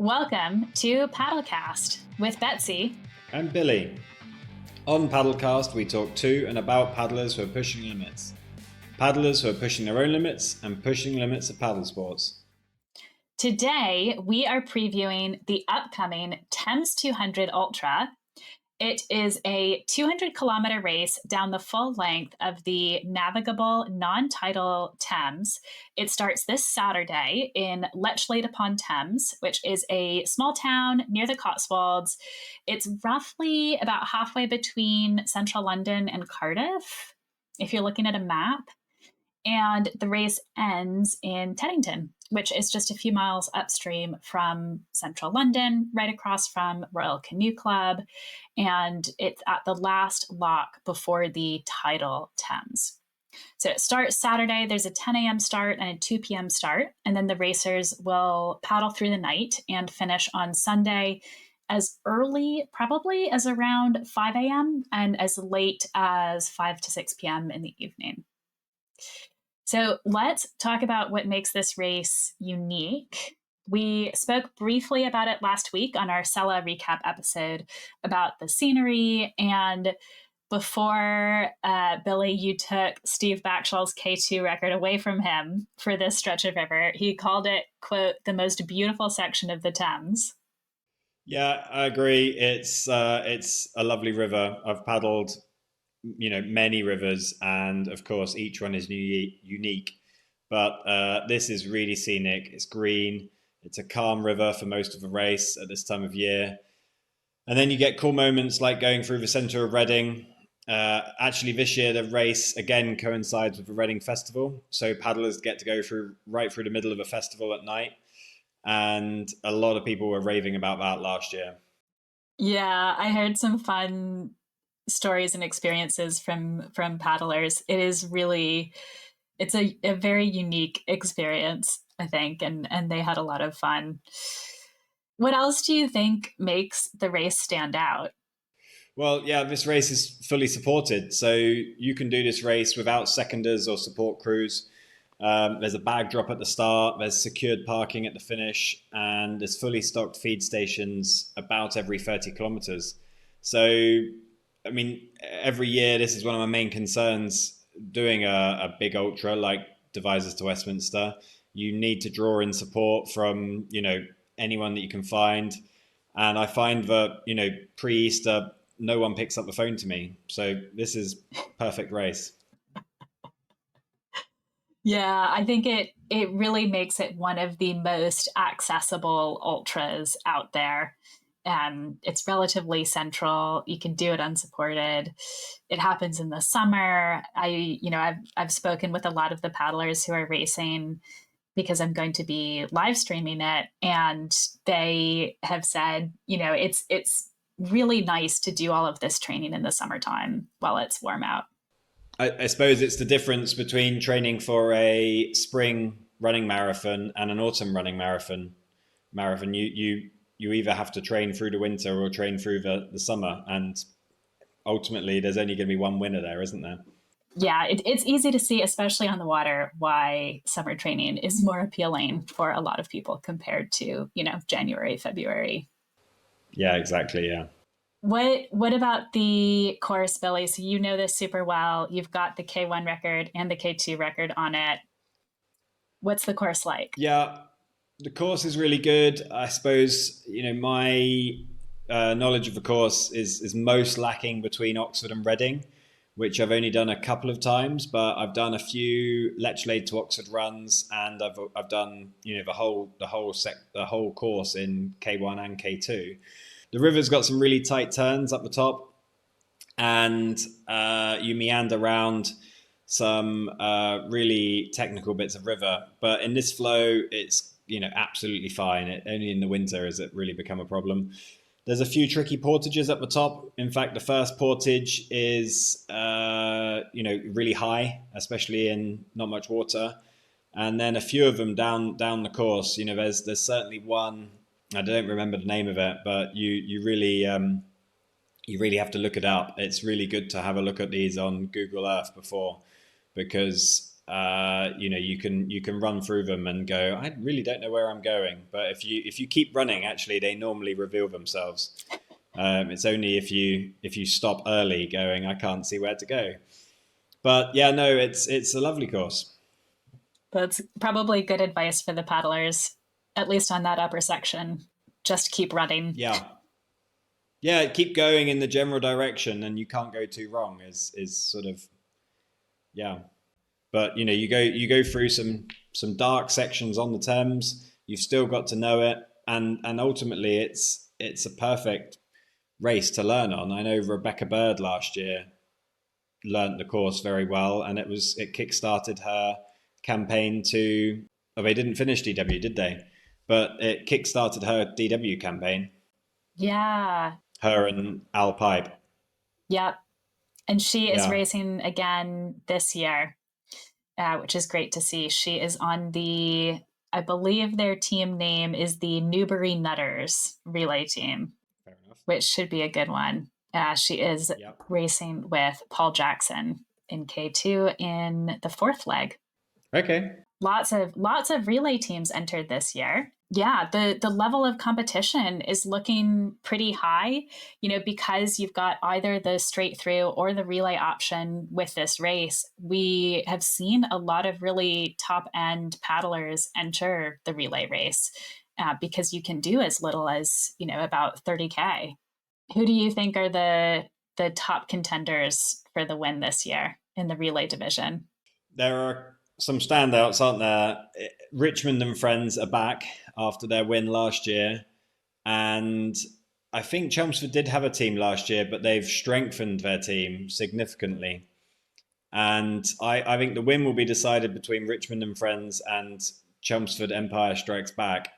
Welcome to Paddlecast with Betsy and Billy. On Paddlecast, we talk to and about paddlers who are pushing limits. Paddlers who are pushing their own limits and pushing limits of paddle sports. Today, we are previewing the upcoming Thames 200 Ultra. It is a 200-kilometer race down the full length of the navigable, non-tidal Thames. It starts this Saturday in Lechlade-upon-Thames, which is a small town near the Cotswolds. It's roughly about halfway between central London and Cardiff, if you're looking at a map. And the race ends in Teddington, which is just a few miles upstream from central London, right across from Royal Canoe Club. And it's at the last lock before the tidal Thames. So it starts Saturday. There's a 10 a.m. start and a 2 p.m. start. And then the racers will paddle through the night and finish on Sunday as early, probably as around 5 a.m. and as late as 5 to 6 p.m. in the evening. So let's talk about what makes this race unique. We spoke briefly about it last week on our Sella recap episode about the scenery. And before, Billy, you took Steve Backshall's K2 record away from him for this stretch of river. He called it, quote, the most beautiful section of the Thames. Yeah, I agree. It's a lovely river. I've paddled many rivers, and of course each one is unique, but this is really scenic. It's green, it's a calm river for most of the race at this time of year, and then you get cool moments like going through the centre of Reading. Actually, this year the race again coincides with the Reading Festival, so paddlers get to go right through the middle of a festival at night, and a lot of people were raving about that last year. Yeah, I heard some fun stories and experiences from paddlers. It is really, it's a very unique experience, I think, and they had a lot of fun. What else do you think makes the race stand out? Well, yeah, this race is fully supported, so you can do this race without seconders or support crews. There's a bag drop at the start, there's secured parking at the finish, and there's fully stocked feed stations about every 30 kilometers. So I mean, every year, this is one of my main concerns doing a big ultra like Devizes to Westminster. You need to draw in support from, anyone that you can find. And I find that, pre-Easter, no one picks up the phone to me. So this is perfect race. Yeah, I think it really makes it one of the most accessible ultras out there. It's relatively central. You can do it unsupported. It happens in the summer. I've spoken with a lot of the paddlers who are racing because I'm going to be live streaming it, and they have said, it's really nice to do all of this training in the summertime while it's warm out. I suppose it's the difference between training for a spring running marathon and an autumn running marathon. You either have to train through the winter or train through the summer. And ultimately, there's only going to be one winner there, isn't there? Yeah, it's easy to see, especially on the water, why summer training is more appealing for a lot of people compared to, January, February. Yeah, exactly. Yeah. What about the course, Billy? So you know this super well. You've got the K1 record and the K2 record on it. What's the course like? Yeah. The course is really good. I suppose, my knowledge of the course is most lacking between Oxford and Reading, which I've only done a couple of times, but I've done a few Lechlade to Oxford runs, and I've done the whole course in K1 and K2. The river's got some really tight turns up the top, and you meander around some really technical bits of river. But in this flow, it's absolutely fine. Only in the winter has it really become a problem. There's a few tricky portages at the top. In fact, the first portage is, really high, especially in not much water. And then a few of them down the course. There's certainly one. I don't remember the name of it, but you really have to look it up. It's really good to have a look at these on Google Earth before, because you can run through them and go, I really don't know where I'm going. But if you keep running, actually, they normally reveal themselves. It's only if you stop early, going, I can't see where to go. But yeah, no, it's a lovely course. That's probably good advice for the paddlers, at least on that upper section. Just keep running. Yeah, yeah, keep going in the general direction, and you can't go too wrong. Is sort of yeah. But you go through some dark sections on the Thames. You've still got to know it, and ultimately it's a perfect race to learn on. I know Rebecca Bird last year learnt the course very well, and it kick-started her campaign to. Oh, they didn't finish DW, did they? But it kick-started her DW campaign. Yeah. Her and Al Pipe. Yep. And she is Yeah. racing again this year, which is great to see. She is on I believe their team name is the Newbury Nutters relay team, Fair enough. which should be a good one. She is racing with Paul Jackson in K2 in the fourth leg. Okay. Lots of relay teams entered this year. Yeah, the level of competition is looking pretty high, because you've got either the straight through or the relay option with this race. We have seen a lot of really top end paddlers enter the relay race because you can do as little as, about 30K. Who do you think are the top contenders for the win this year in the relay division? There are some standouts, aren't there? Richmond and Friends are back after their win last year. And I think Chelmsford did have a team last year, but they've strengthened their team significantly. And I think the win will be decided between Richmond and Friends and Chelmsford Empire Strikes Back.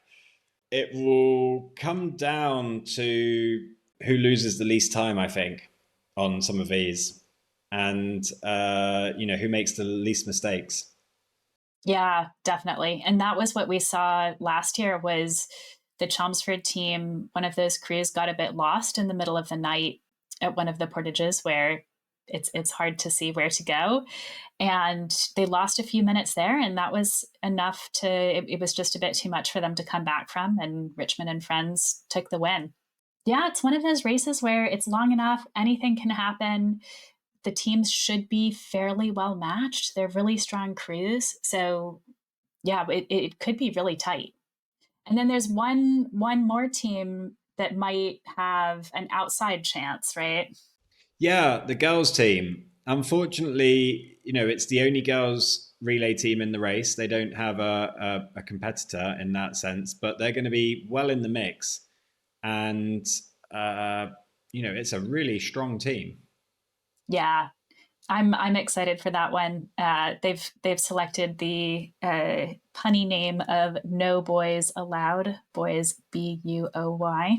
It will come down to who loses the least time, I think, on some of these. And, who makes the least mistakes. Yeah, definitely. And that was what we saw last year was the Chelmsford team, one of those crews got a bit lost in the middle of the night at one of the portages where it's hard to see where to go. And they lost a few minutes there, and that was enough it was just a bit too much for them to come back from, and Richmond and Friends took the win. Yeah, it's one of those races where it's long enough, anything can happen. The teams should be fairly well matched. They're really strong crews. So yeah, it could be really tight. And then there's one more team that might have an outside chance, right? Yeah, the girls' team. Unfortunately, it's the only girls' relay team in the race. They don't have a competitor in that sense, but they're going to be well in the mix. And, it's a really strong team. Yeah, I'm excited for that one. They've selected the punny name of No Boys Allowed, boys BUOY.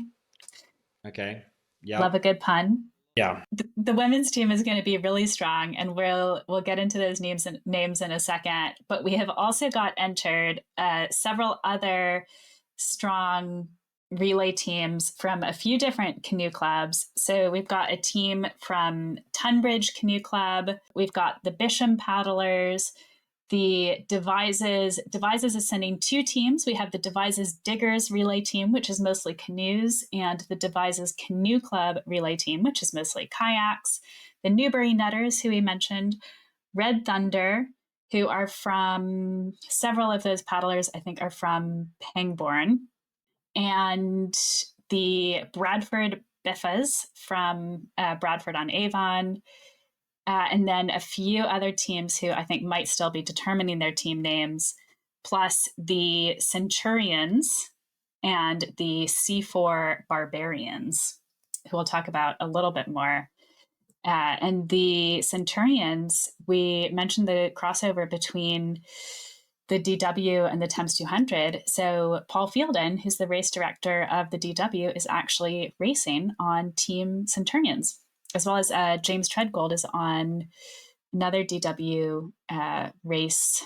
Okay. Yeah. Love a good pun. Yeah. The women's team is going to be really strong, and we'll get into those names in a second. But we have also got entered several other strong relay teams from a few different canoe clubs. So we've got a team from Tunbridge Canoe Club. We've got the Bisham Paddlers. The Devises is sending two teams. We have the Devises Diggers relay team, which is mostly canoes, and the Devises Canoe Club relay team, which is mostly kayaks. The Newbury Nutters, who we mentioned, Red Thunder, who are from several of those paddlers, I think, are from Pangbourne, and the Bradford Biffas from Bradford on Avon. And then a few other teams who I think might still be determining their team names, plus the Centurions and the C4 Barbarians, who we'll talk about a little bit more. And the Centurions, we mentioned the crossover between the DW and the Thames 200. So Paul Fielden, who's the race director of the DW, is actually racing on Team Centurions, as well as James Treadgold is on another DW race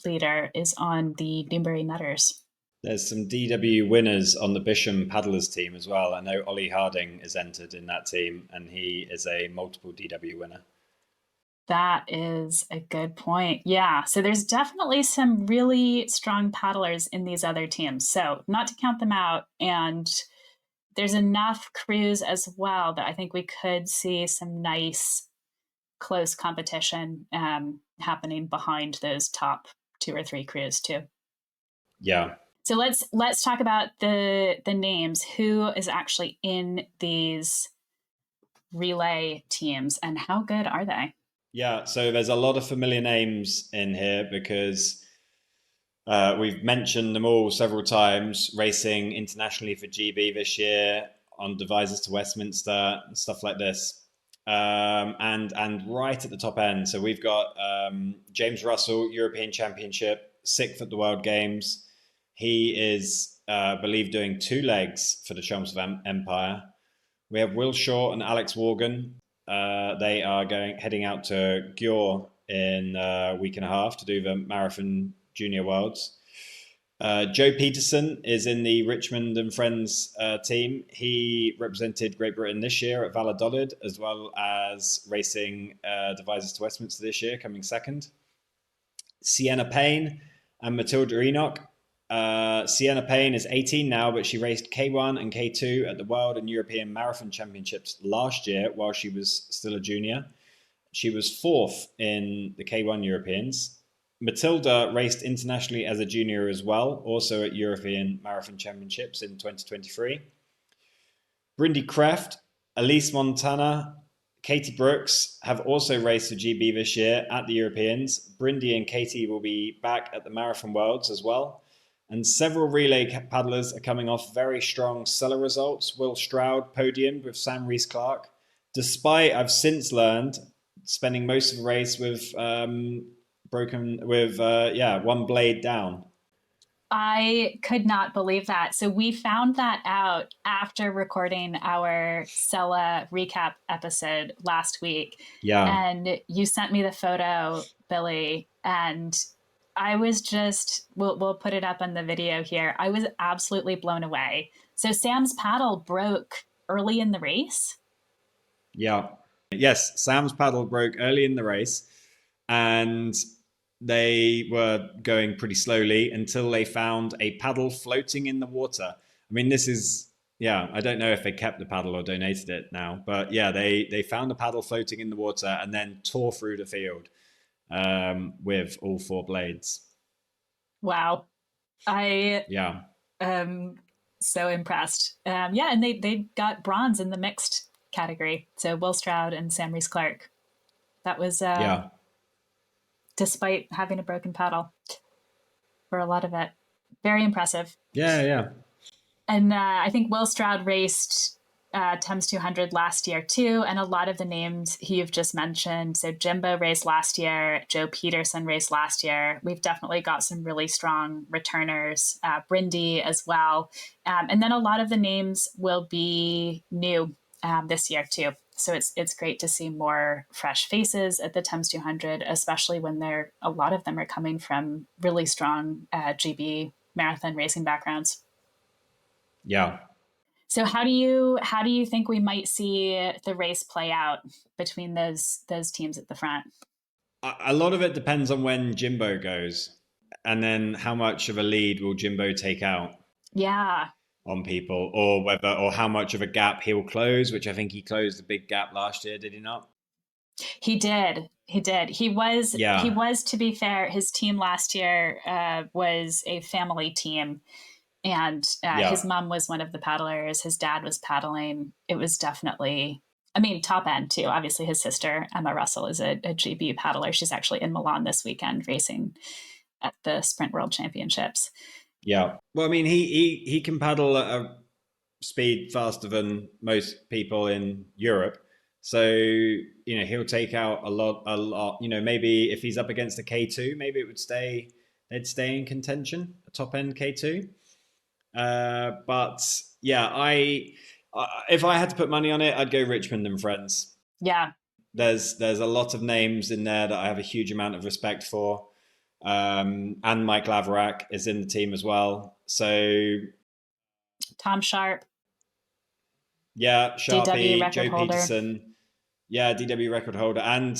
leader is on the Newbury Nutters. There's some DW winners on the Bisham Paddlers team as well. I know Ollie Harding is entered in that team, and he is a multiple DW winner. That is a good point. Yeah. So there's definitely some really strong paddlers in these other teams. So not to count them out. And there's enough crews as well that I think we could see some nice close competition happening behind those top 2 or 3 crews too. Yeah. So let's talk about the names. Who is actually in these relay teams and how good are they? Yeah, so there's a lot of familiar names in here because we've mentioned them all several times, racing internationally for GB this year on devices to Westminster and stuff like this. And right at the top end, so we've got James Russell, European Championship, 6th at the World Games. He is, believed, doing 2 legs for the Champs of Empire. We have Will Shaw and Alex Morgan. They are heading out to Győr in a week and a half to do the Marathon Junior Worlds. Joe Peterson is in the Richmond and Friends team. He represented Great Britain this year at Valladolid, as well as racing Devices to Westminster this year, coming second. Sienna Payne and Matilda Enoch. Sienna Payne is 18 now, but she raced K1 and K2 at the World and European Marathon Championships last year while she was still a junior. She was 4th in the K1 Europeans. Matilda raced internationally as a junior as well, also at European Marathon Championships in 2023. Brynde Kreft, Elise Montana, Katie Brooks have also raced for GB this year at the Europeans. Brynde and Katie will be back at the Marathon Worlds as well. And several relay paddlers are coming off very strong Sella results. Will Stroud podiumed with Sam Rees-Clark, despite, I've since learned, spending most of the race with one blade down. I could not believe that. So we found that out after recording our Sella recap episode last week. Yeah. And you sent me the photo, Billy, and I was just, we'll put it up on the video here. I was absolutely blown away. So Sam's paddle broke early in the race? Yeah. Yes, Sam's paddle broke early in the race, and they were going pretty slowly until they found a paddle floating in the water. I mean, this is, yeah, I don't know if they kept the paddle or donated it now, but yeah, they found a paddle floating in the water and then tore through the field with all 4 blades. Wow. I Yeah. am so impressed. Yeah, and they got bronze in the mixed category. So Will Stroud and Sam Rees-Clark. That was Yeah. despite having a broken paddle for a lot of it. Very impressive. Yeah. And I think Will Stroud raced Thames 200 last year too, and a lot of the names you've just mentioned. So Jimbo raced last year, Joe Peterson raced last year. We've definitely got some really strong returners, Brynde as well. And then a lot of the names will be new this year too. So it's great to see more fresh faces at the Thames 200, especially when a lot of them are coming from really strong GB marathon racing backgrounds. Yeah. So how do you think we might see the race play out between those teams at the front? A lot of it depends on when Jimbo goes, and then how much of a lead will Jimbo take out? Yeah. On people, or how much of a gap he'll close, which I think he closed a big gap last year, did he not? He did. He was, to be fair, his team last year was a family team, and his mom was one of the paddlers. His dad was paddling. It was definitely, I mean, top end too. Obviously, his sister, Emma Russell, is a GB paddler. She's actually in Milan this weekend racing at the Sprint World Championships. Yeah. Well, I mean, he can paddle at a speed faster than most people in Europe. So, he'll take out a lot. Maybe if he's up against a K2, maybe they'd stay in contention, a top end K2. But yeah, if I had to put money on it, I'd go Richmond and Friends. Yeah. There's a lot of names in there that I have a huge amount of respect for. And Mike Laverack is in the team as well. So Tom Sharp. Yeah, Sharpie, record Joe holder. Peterson. Yeah, DW record holder, and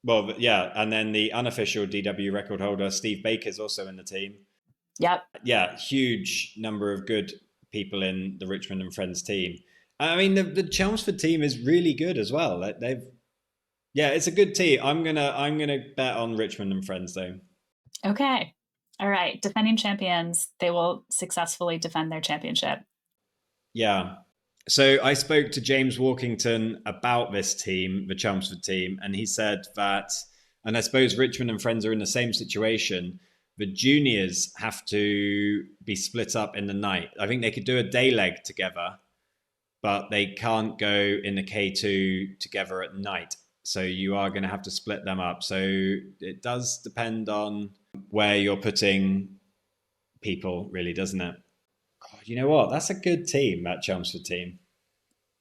well, yeah, and then the unofficial DW record holder, Steve Baker's also in the team. Yep. Yeah, huge number of good people in the Richmond and Friends team. I mean, the Chelmsford team is really good as well. They've yeah, it's a good team. I'm gonna bet on Richmond and Friends though. Okay. All right. Defending champions, they will successfully defend their championship. Yeah. So I spoke to James Walkington about this team, the Chelmsford team, and he said that, and I suppose Richmond and Friends are in the same situation. The juniors have to be split up in the night. I think they could do a day leg together, but they can't go in the K2 together at night. So you are going to have to split them up. So it does depend on where you're putting people, really, doesn't it? God, you know what? That's a good team, that Chelmsford team.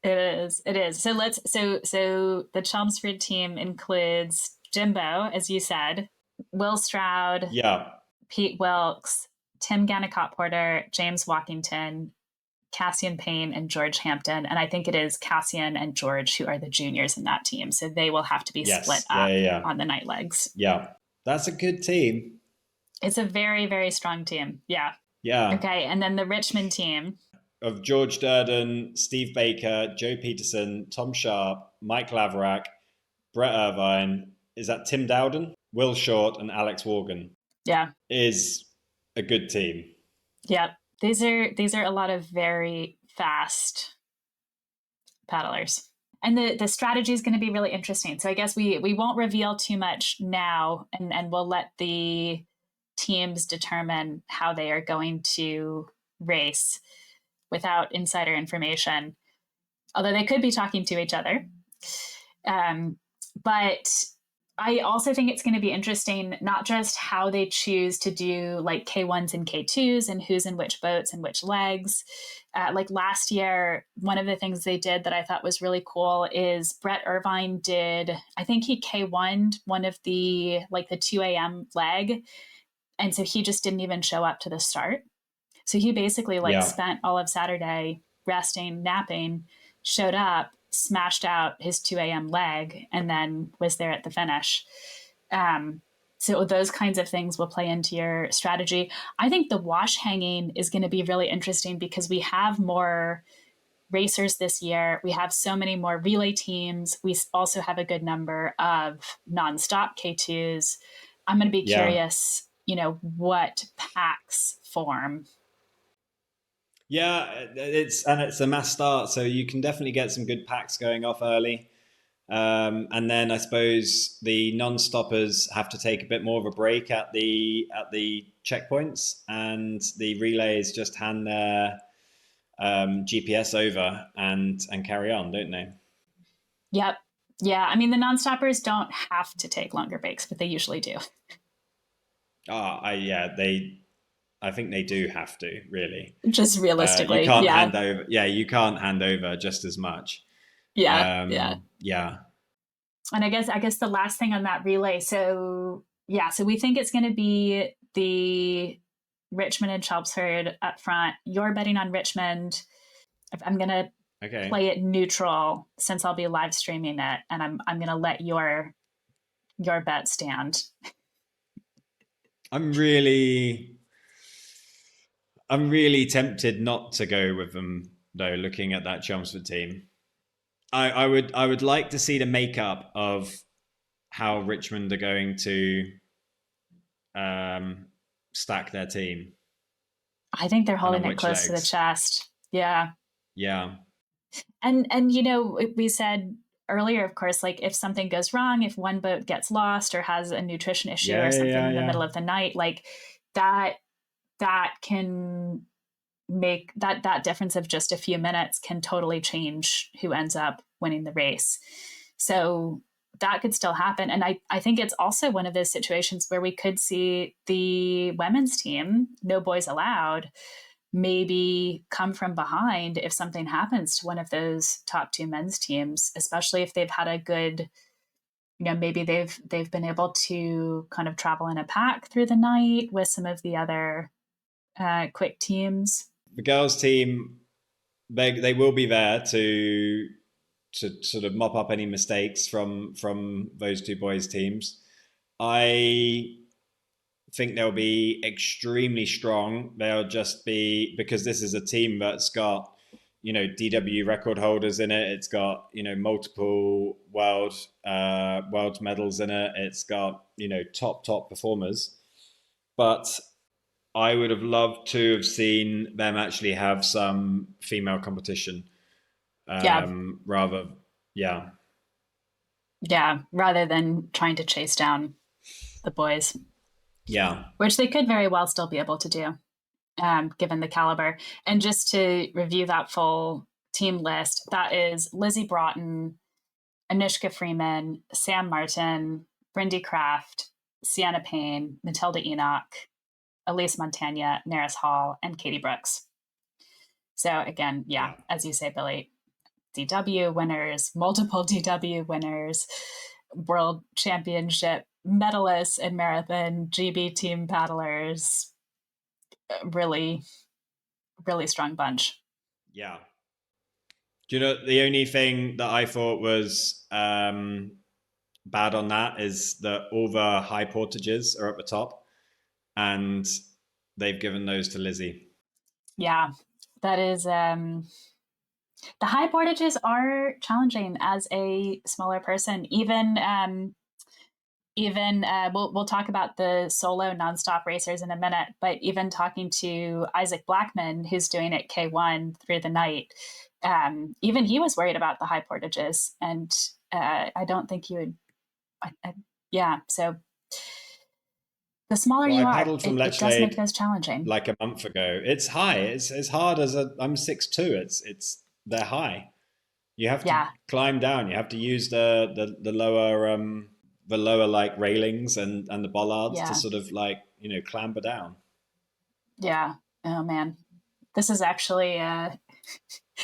It is. It is. So the Chelmsford team includes Jimbo, as you said, Will Stroud, Yeah. Pete Wilkes, Tim Gannicott Porter, James Walkington, Cassian Payne, and George Hampton. And I think it is Cassian and George who are the juniors in that team. So they will have to be split up on the night legs. Yeah. That's a good team. It's a very, very strong team. Yeah. Yeah. Okay. And then the Richmond team of George Durden, Steve Baker, Joe Peterson, Tom Sharp, Mike Laverack, Brett Irvine. Is that Tim Dowden? Will Short and Alex Morgan. Yeah. Is a good team. Yeah. These are a lot of very fast paddlers. And the strategy is going to be really interesting. So I guess we won't reveal too much now, and we'll let the teams determine how they are going to race without insider information, although they could be talking to each other. But I also think it's going to be interesting, not just how they choose to do like K1s and K2s and who's in which boats and which legs. Like last year, one of the things they did that I thought was really cool is Brett Irvine did, I think he K1'd one of the 2 a.m. leg. And so he just didn't even show up to the start. So he basically spent all of Saturday resting, napping, showed up, smashed out his 2 a.m. leg, and then was there at the finish. So those kinds of things will play into your strategy. I think the wash hanging is going to be really interesting because we have more racers this year. We have so many more relay teams. We also have a good number of nonstop K2s. I'm going to be curious, what packs form. Yeah, it's a mass start, so you can definitely get some good packs going off early. And then I suppose the non-stoppers have to take a bit more of a break at the checkpoints, and the relays just hand their GPS over and carry on, don't they? Yep. Yeah. I mean, the non-stoppers don't have to take longer breaks, but they usually do. I think they do have to, really. Just realistically, you can't hand over. Yeah, you can't hand over just as much. Yeah. And I guess the last thing on that relay. So we think it's going to be the Richmond and Chelmsford up front. You're betting on Richmond. I'm going to play it neutral since I'll be live streaming it, and I'm going to let your bet stand. I'm really tempted not to go with them though. Looking at that Chelmsford team, I would like to see the makeup of how Richmond are going to stack their team. I think they're holding it close to the chest. Yeah. Yeah. And we said earlier, of course, like if something goes wrong, if one boat gets lost or has a nutrition issue or something in the middle of the night, like that can make that difference of just a few minutes can totally change who ends up winning the race. So that could still happen. And I think it's also one of those situations where we could see the women's team, no boys allowed, maybe come from behind if something happens to one of those top two men's teams, especially if they've had a good, maybe they've been able to kind of travel in a pack through the night with some of the other quick teams. The girls team, they will be there to to sort of mop up any mistakes from those two boys' teams. I think they'll be extremely strong. They'll just be, because this is a team that's got, DW record holders in it. It's got, multiple world medals in it. It's got, top performers. But I would have loved to have seen them actually have some female competition. Yeah. Rather, yeah. Yeah, rather than trying to chase down the boys. Yeah. Which they could very well still be able to do, given the caliber. And just to review that full team list, that is Lizzie Broughton, Anushka Freeman, Sam Martin, Brynde Kreft, Sienna Payne, Matilda Enoch, Elise Montagna, Neris Hall, and Katie Brooks. So again, yeah, as you say, Billy, DW winners, multiple DW winners, world championship medalists in marathon, GB team paddlers. Really, really strong bunch. Yeah. Do you know, the only thing that I thought was bad on that is that all the high portages are at the top, and they've given those to Lizzie. Yeah, that is the high portages are challenging as a smaller person. Even we'll talk about the solo nonstop racers in a minute, but even talking to Isaac Blackman, who's doing it K1 through the night, even he was worried about the high portages, and I don't think you would. Yeah, so the smaller you are, it does make those challenging. Like a month ago, it's high. It's as hard as I'm 6'2". They're high. You have to climb down. You have to use the lower like railings and the bollards to sort of like clamber down. Yeah. Oh man, this is actually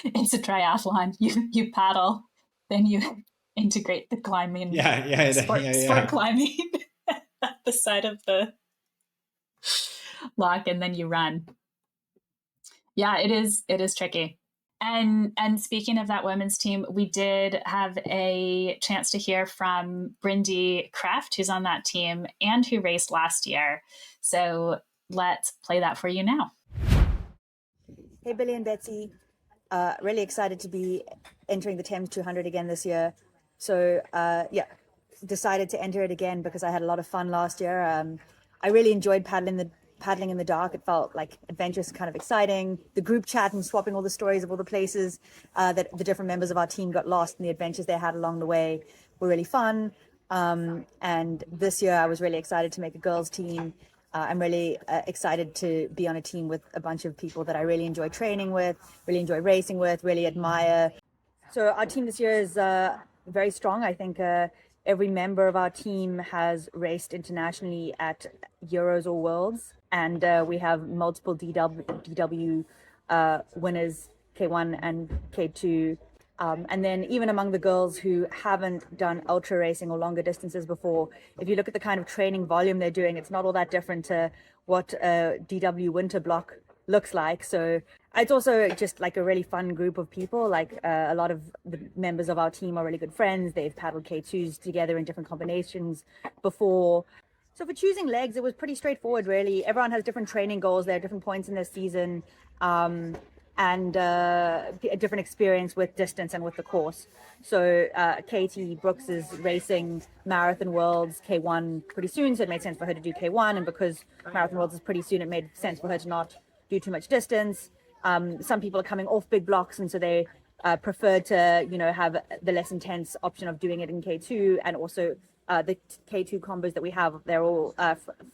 it's a triathlon. You paddle, then you integrate the climbing. Sport climbing at the side of the lock, and then you run. Yeah, it is tricky. And speaking of that women's team, we did have a chance to hear from Brynde Kreft, who's on that team and who raced last year. So let's play that for you now. Hey, Billy and Betsy. Really excited to be entering the Thames 200 again this year. So, decided to enter it again because I had a lot of fun last year. I really enjoyed paddling in the dark. It felt like adventurous, kind of exciting. The group chat and swapping all the stories of all the places that the different members of our team got lost and the adventures they had along the way were really fun. And this year I was really excited to make a girls team. I'm really excited to be on a team with a bunch of people that I really enjoy training with, really enjoy racing with, really admire. So our team this year is very strong. I think every member of our team has raced internationally at Euros or Worlds. And we have multiple DW winners, K1 and K2. And then even among the girls who haven't done ultra racing or longer distances before, if you look at the kind of training volume they're doing, it's not all that different to what a DW winter block looks like. So it's also just like a really fun group of people. Like a lot of the members of our team are really good friends. They've paddled K2s together in different combinations before. So for choosing legs, it was pretty straightforward, really. Everyone has different training goals. There are different points in their season and a different experience with distance and with the course. So Katie Brooks is racing Marathon Worlds K1 pretty soon, so it made sense for her to do K1. And because Marathon Worlds is pretty soon, it made sense for her to not do too much distance. Some people are coming off big blocks, and so they prefer to, have the less intense option of doing it in K2, and also the K2 combos that we have, they're all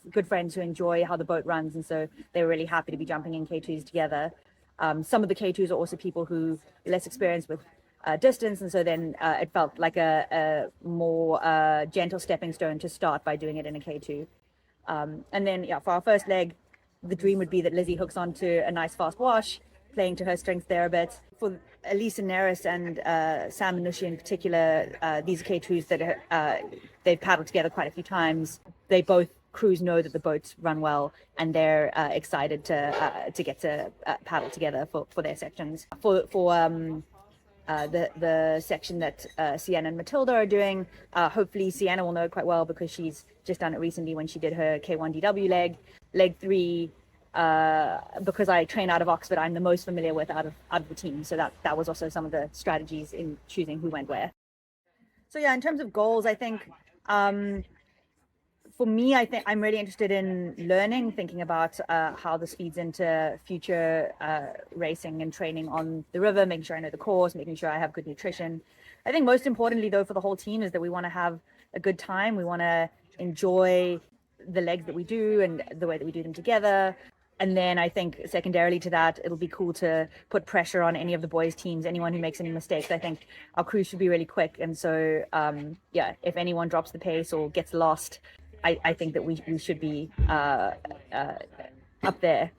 good friends who enjoy how the boat runs, and so they're really happy to be jumping in K2s together. Some of the K2s are also people who are less experienced with distance, and so then it felt like a more gentle stepping stone to start by doing it in a K2. And then, for our first leg, the dream would be that Lizzie hooks onto a nice fast wash, playing to her strengths there a bit. For Elise and Neris and Sam and Nushi in particular, these are K2s that they've paddled together quite a few times. They both crews know that the boats run well, and they're excited to get to paddle together for their sections. For the section that Sienna and Matilda are doing. Hopefully Sienna will know it quite well because she's just done it recently when she did her K1DW leg. Leg 3, because I train out of Oxford, I'm the most familiar with out of the team. So that was also some of the strategies in choosing who went where. So yeah, in terms of goals, I think for me, I think I'm really interested in learning, thinking about how this feeds into future racing and training on the river, making sure I know the course, making sure I have good nutrition. I think most importantly, though, for the whole team is that we want to have a good time. We want to enjoy the legs that we do and the way that we do them together. And then I think secondarily to that, it'll be cool to put pressure on any of the boys' teams, anyone who makes any mistakes. I think our crew should be really quick. And so, yeah, if anyone drops the pace or gets lost, I think that we should be up there.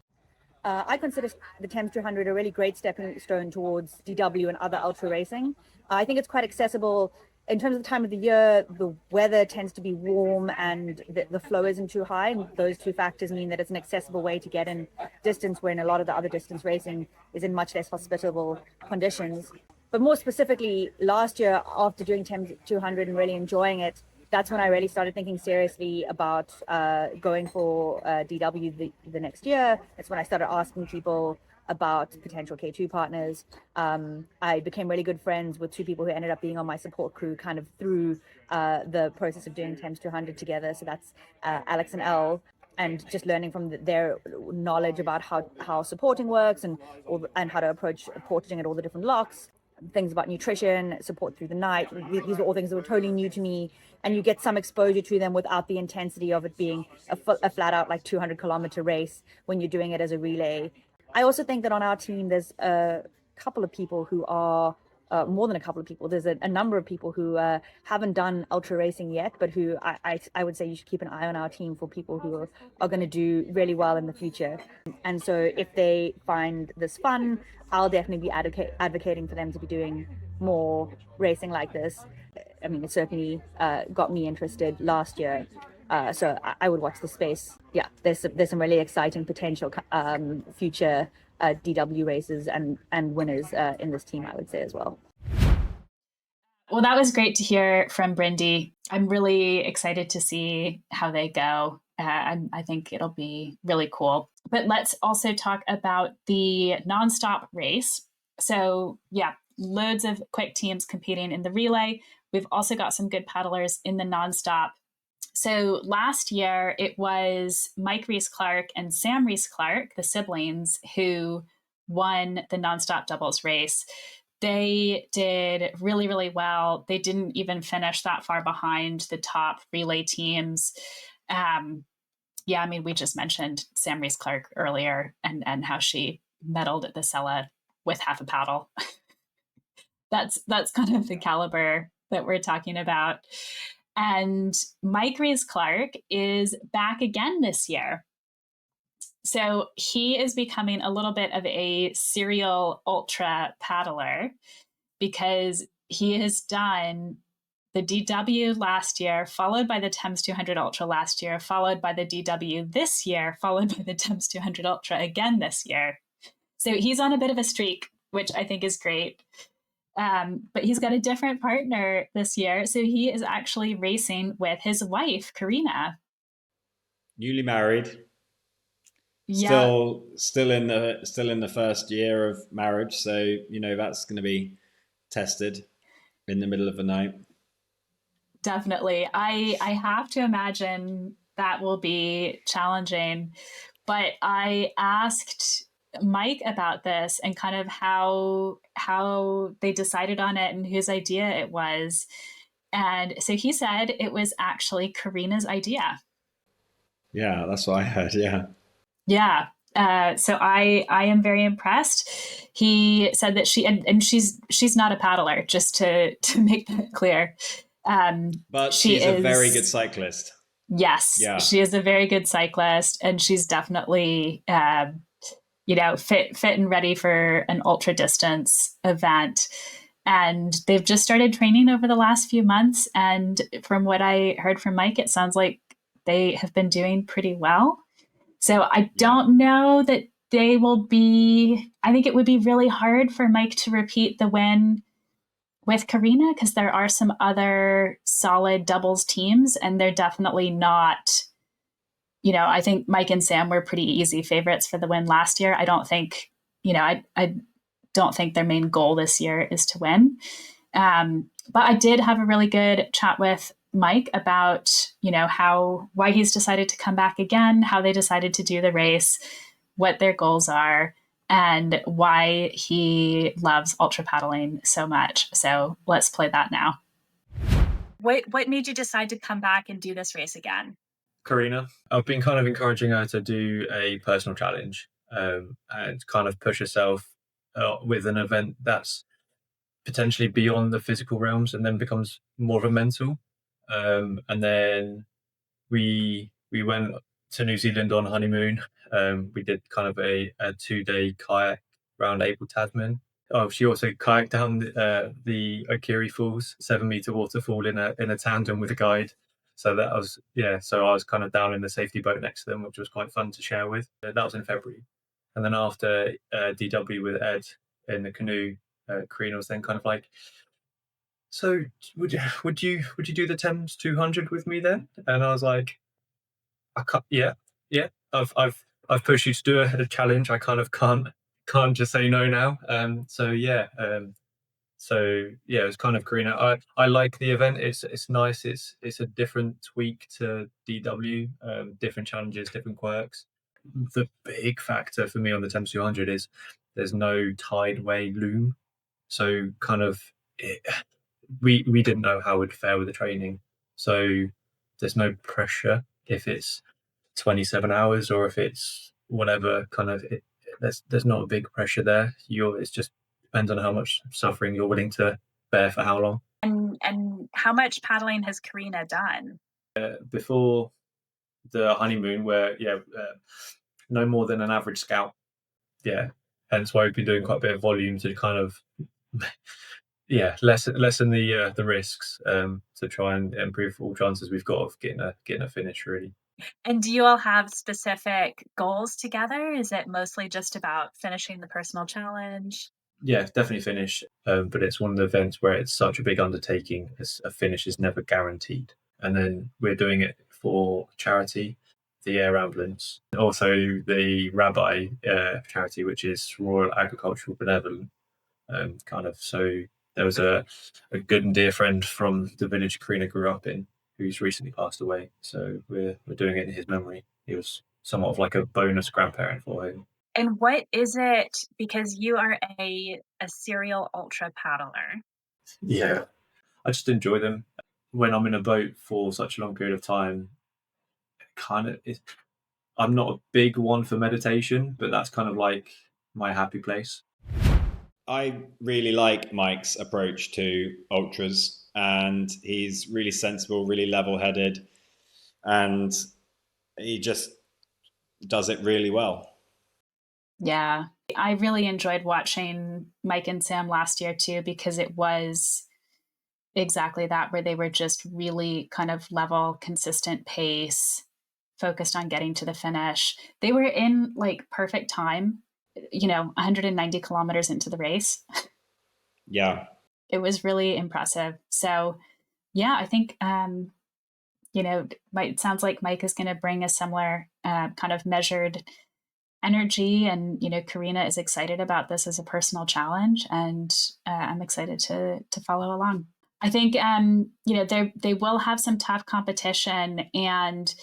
I consider the Thames 200 a really great stepping stone towards DW and other ultra racing. I think it's quite accessible. In terms of the time of the year, the weather tends to be warm and the flow isn't too high. And those two factors mean that it's an accessible way to get in distance when a lot of the other distance racing is in much less hospitable conditions. But more specifically, last year, after doing Thames 200 and really enjoying it, that's when I really started thinking seriously about going for DW the next year. That's when I started asking people about potential K2 partners. I became really good friends with two people who ended up being on my support crew kind of through the process of doing Thames 200 together. So that's Alex and Elle, and just learning from their knowledge about how supporting works and how to approach portaging at all the different locks. Things about nutrition, support through the night. These are all things that were totally new to me, and you get some exposure to them without the intensity of it being a flat out like 200-kilometer race when you're doing it as a relay. I also think that on our team, there's a couple of people who are more than a couple of people. There's a number of people who haven't done ultra racing yet, but who I would say you should keep an eye on our team for people who are going to do really well in the future. And so if they find this fun, I'll definitely be advocating for them to be doing more racing like this. I mean, it certainly got me interested last year. So I would watch the space. Yeah, there's some really exciting potential future DW races and winners in this team, I would say as well. Well, that was great to hear from Brynde. I'm really excited to see how they go. I think it'll be really cool. But let's also talk about the nonstop race. So yeah, loads of quick teams competing in the relay. We've also got some good paddlers in the nonstop. So last year, it was Mike Rees-Clark and Sam Rees-Clark, the siblings, who won the nonstop doubles race. They did really, really well. They didn't even finish that far behind the top relay teams. Yeah, I mean, we just mentioned Sam Rees-Clark earlier and how she medaled at the Sella with half a paddle. That's kind of the caliber that we're talking about. And Mike Rees-Clark is back again this year. So he is becoming a little bit of a serial ultra paddler because he has done the DW last year, followed by the Thames 200 Ultra last year, followed by the DW this year, followed by the Thames 200 Ultra again this year. So he's on a bit of a streak, which I think is great. But he's got a different partner this year. So he is actually racing with his wife, Karina. Newly married. Yeah. Still in the first year of marriage. So, you know, that's going to be tested in the middle of the night. Definitely. I have to imagine that will be challenging. But I asked Mike about this and kind of how they decided on it and whose idea it was. And so he said it was actually Karina's idea. Yeah, that's what I heard. Yeah. Yeah. So I am very impressed. He said that she's not a paddler, just to make that clear. But she's a very good cyclist. Yes, yeah. She is a very good cyclist, and she's definitely fit and ready for an ultra distance event. And they've just started training over the last few months. And from what I heard from Mike, it sounds like they have been doing pretty well. So I don't know that they will be. I think it would be really hard for Mike to repeat the win with Karina, because there are some other solid doubles teams, and they're definitely not, I think Mike and Sam were pretty easy favorites for the win last year. I don't think, I don't think their main goal this year is to win. But I did have a really good chat with Mike about, why he's decided to come back again, how they decided to do the race, what their goals are, and why he loves ultra paddling so much. So let's play that now. What made you decide to come back and do this race again? Karina. I've been kind of encouraging her to do a personal challenge and kind of push herself with an event that's potentially beyond the physical realms and then becomes more of a mental. And then we went to New Zealand on honeymoon. We did kind of a 2-day kayak around Abel Tasman. Oh, she also kayaked down the Okiri Falls, 7-meter waterfall in a tandem with a guide. So that was, so I was kind of down in the safety boat next to them, which was quite fun to share with. That was in February. And then after DW with Ed in the canoe, Karina was then kind of like, so would you do the Thames 200 with me then? And I was like, I can't. Yeah. I've pushed you to do a challenge. I kind of can't just say no now. It was kind of Karina. I like the event. It's nice. It's a different tweak to DW. Different challenges, different quirks. The big factor for me on the Thames 200 is there's no tideway loom. So kind of we didn't know how it would fare with the training. So there's no pressure if it's 27 hours or if it's whatever kind of there's not a big pressure there. It's just depends on how much suffering you're willing to bear for how long. And how much paddling has Karina done? Before the honeymoon, where no more than an average scout. Yeah, hence why we've been doing quite a bit of volume to kind of lessen the risks to try and improve all chances we've got of getting a finish really. And do you all have specific goals together? Is it mostly just about finishing the personal challenge? Yeah, definitely finish. But it's one of the events where it's such a big undertaking. A finish is never guaranteed. And then we're doing it for charity, the Air Ambulance, also the Rabbi charity, which is Royal Agricultural Benevolent. So there was a good and dear friend from the village Karina grew up in, who's recently passed away. So we're doing it in his memory. He was somewhat of like a bonus grandparent for him. And what is it, because you are a serial ultra paddler? Yeah, I just enjoy them. When I'm in a boat for such a long period of time, I'm not a big one for meditation, but that's kind of like my happy place. I really like Mike's approach to ultras, and he's really sensible, really level-headed, and he just does it really well. Yeah, I really enjoyed watching Mike and Sam last year too, because it was exactly that, where they were just really kind of level, consistent pace, focused on getting to the finish. They were in like perfect time, 190 kilometers into the race. Yeah. It was really impressive. So yeah, I think, it sounds like Mike is going to bring a similar kind of measured energy, and Karina is excited about this as a personal challenge, and I'm excited to follow along. I think they will have some tough competition, and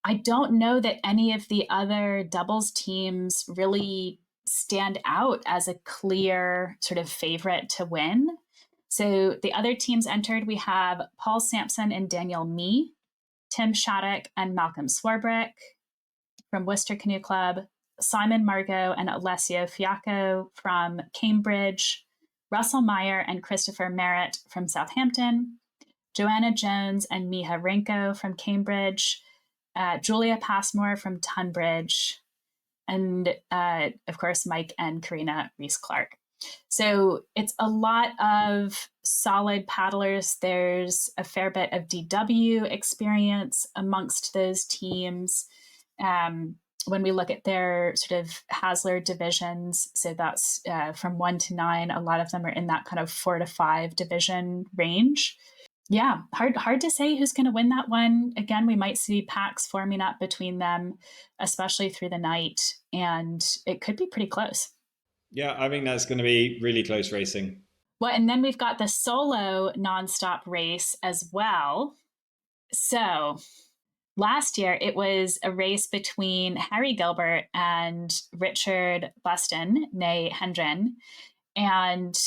I don't know that any of the other doubles teams really stand out as a clear sort of favorite to win. So the other teams entered, we have Paul Sampson and Daniel Mee, Tim Shattuck and Malcolm Swarbrick from Worcester Canoe Club, Simon Margot and Alessio Fiacco from Cambridge, Russell Meyer and Christopher Merritt from Southampton, Joanna Jones and Miha Renko from Cambridge, Julia Passmore from Tunbridge, and of course, Mike and Karina Rees-Clark. So it's a lot of solid paddlers. There's a fair bit of DW experience amongst those teams. when we look at their sort of Hasler divisions, so that's from 1 to 9, a lot of them are in that kind of 4 to 5 division range. Yeah, hard to say who's going to win that one. Again, we might see packs forming up between them, especially through the night, and it could be pretty close. Yeah, I think that's going to be really close racing. Well, and then we've got the solo nonstop race as well. So last year, it was a race between Harry Gilbert and Richard Buston, née Hendren. And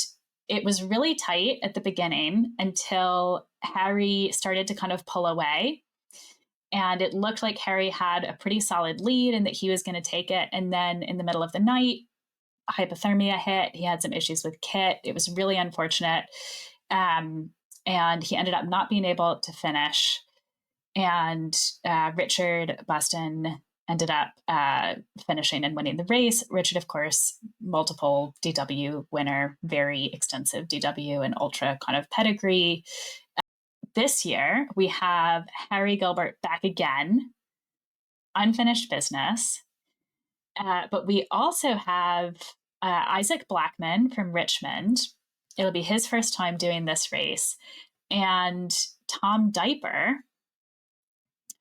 it was really tight at the beginning until Harry started to kind of pull away. And it looked like Harry had a pretty solid lead and that he was going to take it. And then in the middle of the night, hypothermia hit. He had some issues with kit. It was really unfortunate. And he ended up not being able to finish. And Richard Buston ended up finishing and winning the race. Richard, of course, multiple DW winner, very extensive DW and ultra kind of pedigree. This year, we have Harry Gilbert back again, unfinished business. But we also have Isaac Blackman from Richmond. It'll be his first time doing this race. And Tom Diaper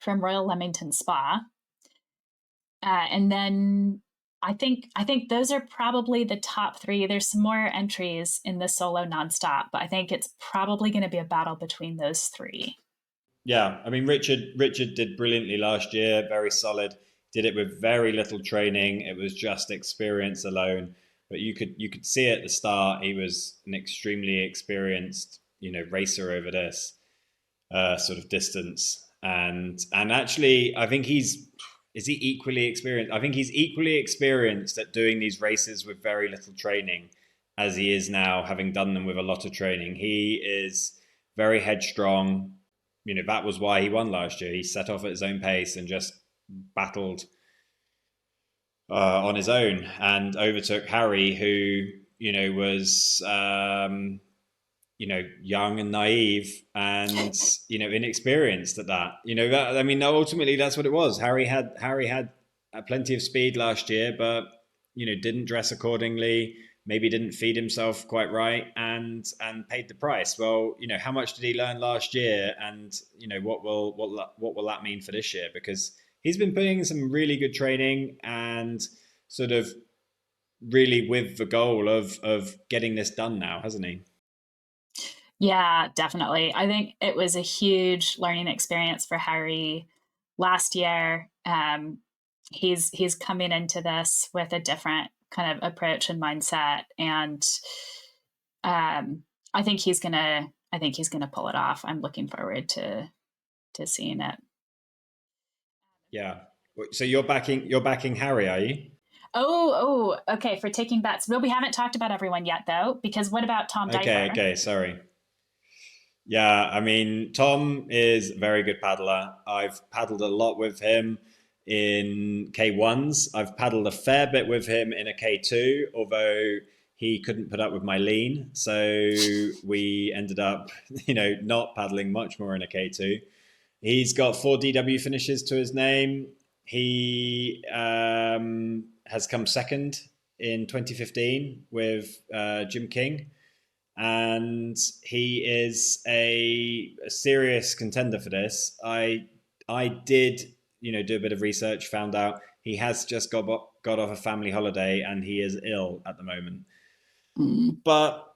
from Royal Leamington Spa. And then I think those are probably the top 3. There's some more entries in the solo nonstop, but I think it's probably going to be a battle between those 3. Yeah, I mean, Richard did brilliantly last year, very solid. Did it with very little training. It was just experience alone. But you could see at the start he was an extremely experienced, racer over this sort of distance. And actually, I think is he equally experienced? I think he's equally experienced at doing these races with very little training as he is now, having done them with a lot of training. He is very headstrong. That was why he won last year. He set off at his own pace and just battled on his own and overtook Harry, who was young and naive and inexperienced at that. Ultimately that's what it was. Harry had plenty of speed last year, but didn't dress accordingly. Maybe didn't feed himself quite right and paid the price. Well, how much did he learn last year, and what will that mean for this year? Because he's been putting in some really good training and sort of really with the goal of getting this done now, hasn't he? Yeah, definitely. I think it was a huge learning experience for Harry last year. He's coming into this with a different kind of approach and mindset, and I think he's gonna pull it off. I'm looking forward to seeing it. Yeah. So you're backing Harry, are you? Oh, okay. For taking bets. Well, we haven't talked about everyone yet, though, because what about Tom Diaper? Okay, sorry. Yeah, I mean, Tom is a very good paddler. I've paddled a lot with him in K1s. I've paddled a fair bit with him in a K2, although he couldn't put up with my lean. So we ended up, not paddling much more in a K2. He's got 4 DW finishes to his name. He has come second in 2015 with Jim King. And he is a serious contender for this. I did, do a bit of research, found out he has just got off a family holiday and he is ill at the moment. But,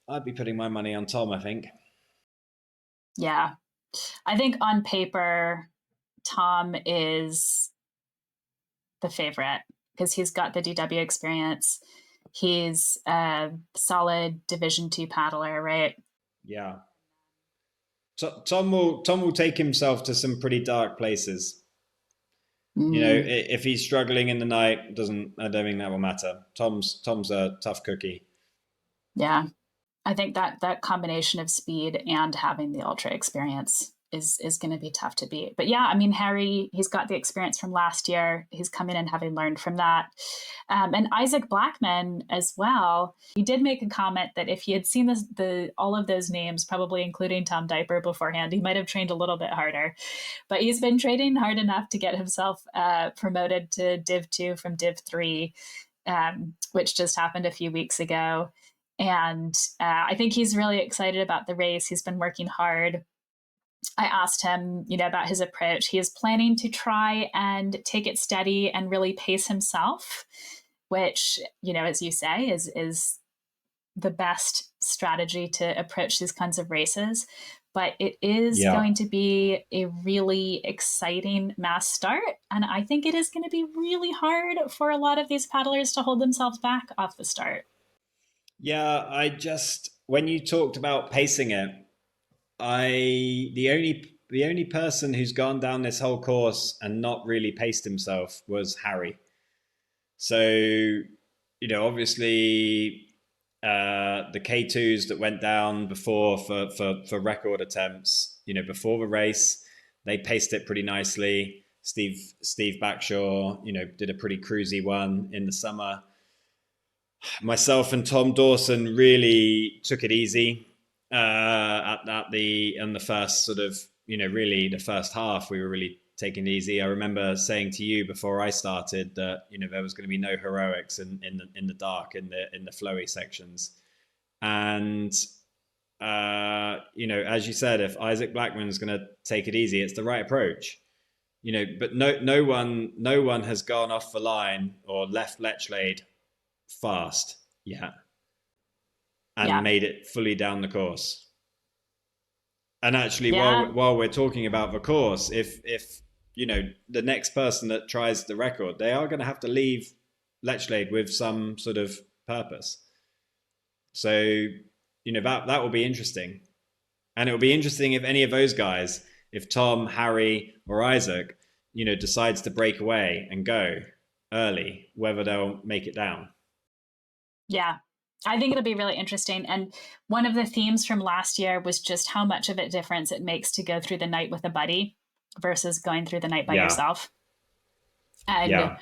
I'd be putting my money on Tom, I think. Yeah. I think on paper, Tom is the favorite because he's got the DW experience. He's a solid Division 2 paddler, right? Yeah. Tom will take himself to some pretty dark places. If he's struggling in the night, I don't think that will matter. Tom's a tough cookie. Yeah. I think that combination of speed and having the ultra experience is going to be tough to beat. But yeah, I mean, Harry, he's got the experience from last year. He's coming in having learned from that. And Isaac Blackman as well. He did make a comment that if he had seen all of those names, probably including Tom Diaper beforehand, he might have trained a little bit harder. But he's been training hard enough to get himself promoted to Div 2 from Div 3, which just happened a few weeks ago. And I think he's really excited about the race. He's been working hard. I asked him, about his approach. He is planning to try and take it steady and really pace himself, which, as you say, is the best strategy to approach these kinds of races. But it is going to be a really exciting mass start. And I think it is going to be really hard for a lot of these paddlers to hold themselves back off the start. Yeah, when you talked about pacing it, the only person who's gone down this whole course and not really paced himself was Harry. So, obviously the K2s that went down before for record attempts, before the race, they paced it pretty nicely. Steve Backshaw, did a pretty cruisy one in the summer. Myself and Tom Dawson really took it easy in the first sort of, really the first half. We were really taking it easy. I remember saying to you before I started that there was going to be no heroics in the dark in the flowy sections, and as you said, if Isaac Blackman is going to take it easy, it's the right approach. But no one has gone off the line or left Lechlade fast yet and made it fully down the course. And actually, while we're talking about the course, if the next person that tries the record, they are going to have to leave Lechlade with some sort of purpose. So that will be interesting, and it will be interesting if any of those guys, if Tom, Harry, or Isaac, decides to break away and go early, whether they'll make it down. Yeah, I think it'll be really interesting. And one of the themes from last year was just how much of a difference it makes to go through the night with a buddy versus going through the night by yourself. And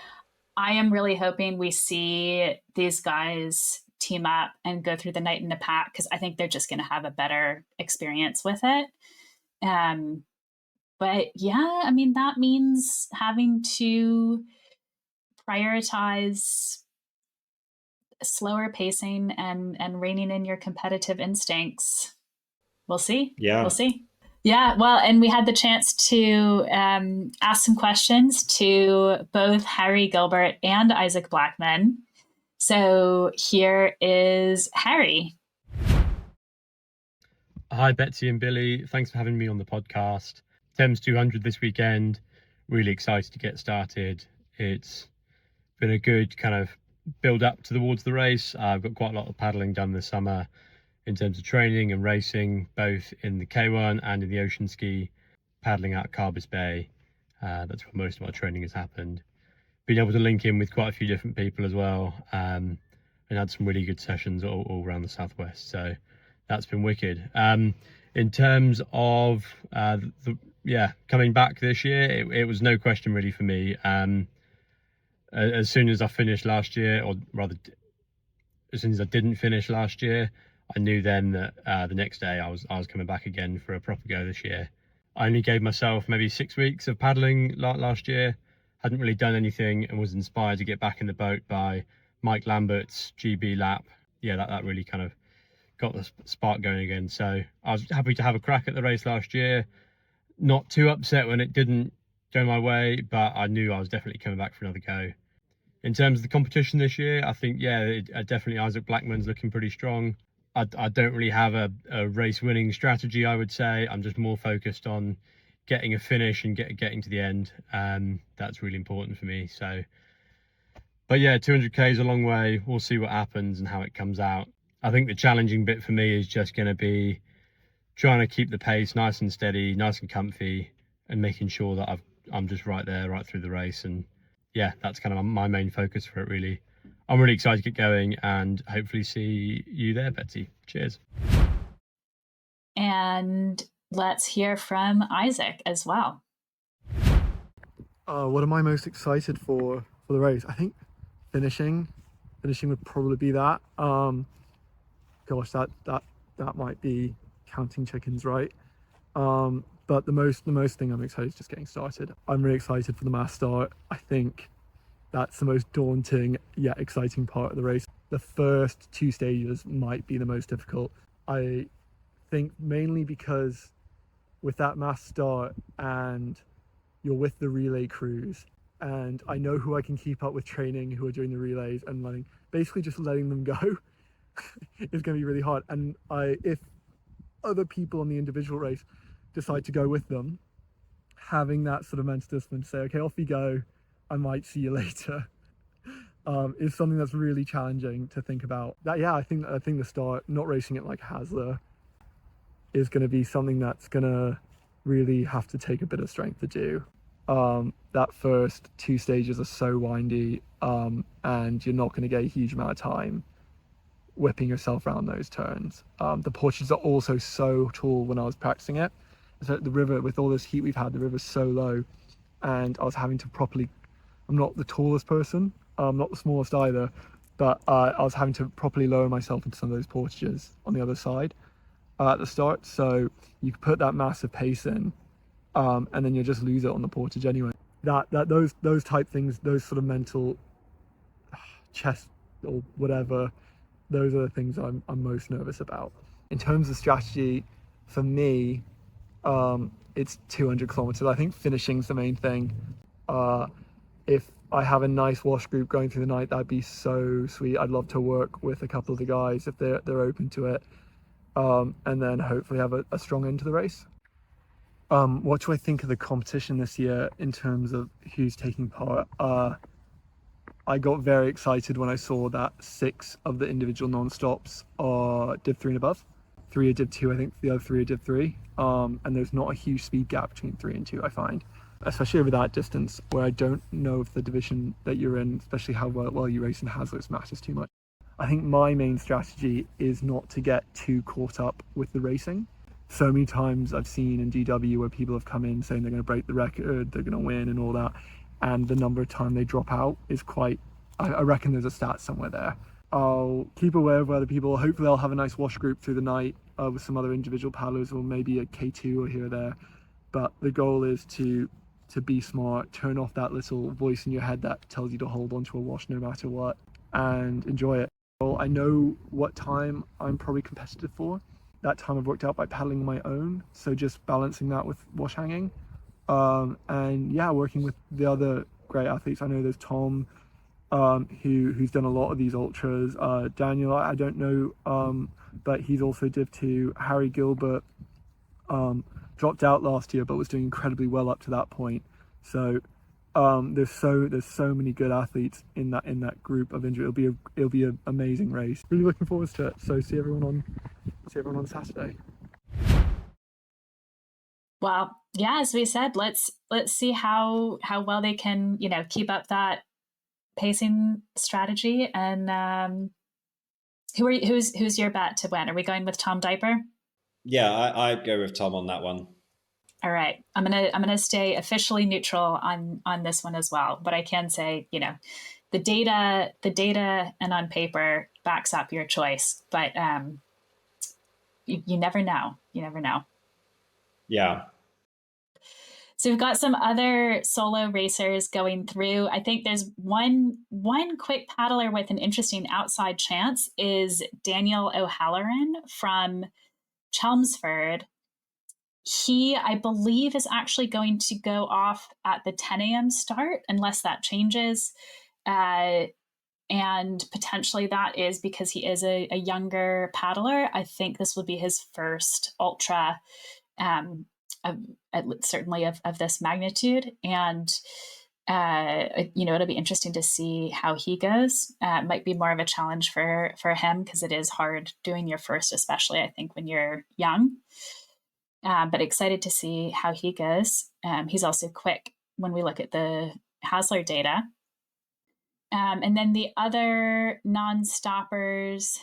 I am really hoping we see these guys team up and go through the night in a pack, because I think they're just going to have a better experience with it. But yeah, I mean, that means having to prioritize slower pacing and reining in your competitive instincts. We'll see. Yeah. We'll see. Yeah, well, and we had the chance to ask some questions to both Harry Gilbert and Isaac Blackman. So here is Harry. Hi, Betsy and Billy. Thanks for having me on the podcast. Thames 200 this weekend. Really excited to get started. It's been a good kind of build up towards the race. I've got quite a lot of paddling done this summer in terms of training and racing, both in the K1 and in the ocean ski, paddling out Carbis Bay. That's where most of my training has happened. Been able to link in with quite a few different people as well, and had some really good sessions all around the southwest. So that's been wicked. In terms of coming back this year, it was no question really for me. As soon as I finished last year, or rather, as soon as I didn't finish last year, I knew then that the next day I was coming back again for a proper go this year. I only gave myself maybe 6 weeks of paddling last year. Hadn't really done anything, and was inspired to get back in the boat by Mike Lambert's GB lap. Yeah, that really kind of got the spark going again. So I was happy to have a crack at the race last year. Not too upset when it didn't go my way, but I knew I was definitely coming back for another go. In terms of the competition this year, I think, definitely Isaac Blackman's looking pretty strong. I don't really have a race winning strategy, I would say. I'm just more focused on getting a finish and getting to the end. That's really important for me. So, but yeah, 200k is a long way. We'll see what happens and how it comes out. I think the challenging bit for me is just going to be trying to keep the pace nice and steady, nice and comfy, and making sure that I'm just right there, right through the race. And yeah, that's kind of my main focus for it, really. I'm really excited to get going and hopefully see you there, Betsy. Cheers. And let's hear from Isaac as well. What am I most excited for the race? I think finishing would probably be that. Gosh, that might be counting chickens, right? But the most thing I'm excited is just getting started. I'm really excited for the mass start. I think that's the most daunting yet exciting part of the race. The first 2 stages might be the most difficult. I think mainly because with that mass start and you're with the relay crews, and I know who I can keep up with training who are doing the relays, and basically just letting them go is going to be really hard. And if other people on the individual race decide to go with them, having that sort of mental discipline to say, okay, off you go, I might see you later, is something that's really challenging to think about. I think the start, not racing it like Hasler, is going to be something that's going to really have to take a bit of strength to do. That first 2 stages are so windy, and you're not going to get a huge amount of time whipping yourself around those turns. The porches are also so tall when I was practicing it. So the river, with all this heat we've had, the river's so low, and I was having to I'm not the tallest person, I'm not the smallest either, but I was having to properly lower myself into some of those portages on the other side at the start. So you put that massive pace in, and then you'll just lose it on the portage anyway. Those type things, those sort of mental chest or whatever, those are the things I'm most nervous about. In terms of strategy, for me, it's 200 kilometers. I think finishing's the main thing. If I have a nice wash group going through the night, that'd be so sweet. I'd love to work with a couple of the guys if they're open to it, and then hopefully have a strong end to the race. What do I think of the competition this year in terms of who's taking part? I got very excited when I saw that 6 of the individual non-stops are Div 3 and above. 3 are Div 2, I think the other 3 are Div 3. And there's not a huge speed gap between 3 and 2, I find. Especially over that distance, where I don't know if the division that you're in, especially how well you race in Hazlitt's, matters too much. I think my main strategy is not to get too caught up with the racing. So many times I've seen in GW where people have come in saying they're going to break the record, they're going to win and all that, and the number of time they drop out is I reckon there's a stat somewhere there. I'll keep aware of other people. Hopefully I'll have a nice wash group through the night with some other individual paddlers, or maybe a K2 or here or there. But the goal is to be smart, turn off that little voice in your head that tells you to hold onto a wash no matter what, and enjoy it. Well, I know what time I'm probably competitive for. That time I've worked out by paddling on my own, so just balancing that with wash hanging, and yeah, working with the other great athletes. I know there's Tom, who's done a lot of these ultras. Daniel, I don't know, but he's also Div 2. Harry Gilbert dropped out last year, but was doing incredibly well up to that point. So there's so many good athletes in that group of injury. It'll be an amazing race. Really looking forward to it. So see everyone on Saturday. Well, yeah, as we said, let's see how well they can, keep up that pacing strategy. And who's your bet to win? Are we going with Tom Diper? Yeah, I'd go with Tom on that one. All right, I'm gonna stay officially neutral on this one as well. But I can say, the data and on paper backs up your choice. But you never know. You never know. Yeah. So we've got some other solo racers going through. I think there's one quick paddler with an interesting outside chance is Daniel O'Halloran from Chelmsford. He, I believe, is actually going to go off at the 10 a.m. start, unless that changes. And potentially that is because he is a younger paddler. I think this will be his first ultra, certainly of this magnitude. And, it'll be interesting to see how he goes. It might be more of a challenge for him because it is hard doing your first, especially I think when you're young. But excited to see how he goes. He's also quick when we look at the Hasler data. And then the other non-stoppers,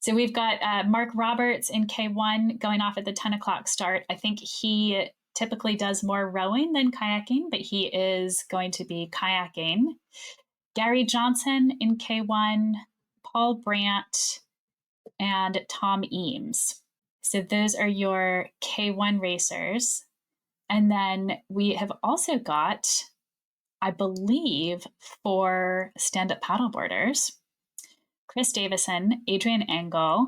So we've got Mark Roberts in K1 going off at the 10 o'clock start. I think he typically does more rowing than kayaking, but he is going to be kayaking. Gary Johnson in K1, Paul Brandt, and Tom Eames. So those are your K1 racers. And then we have also got, I believe, 4 stand-up paddleboarders: Chris Davison, Adrian Angell,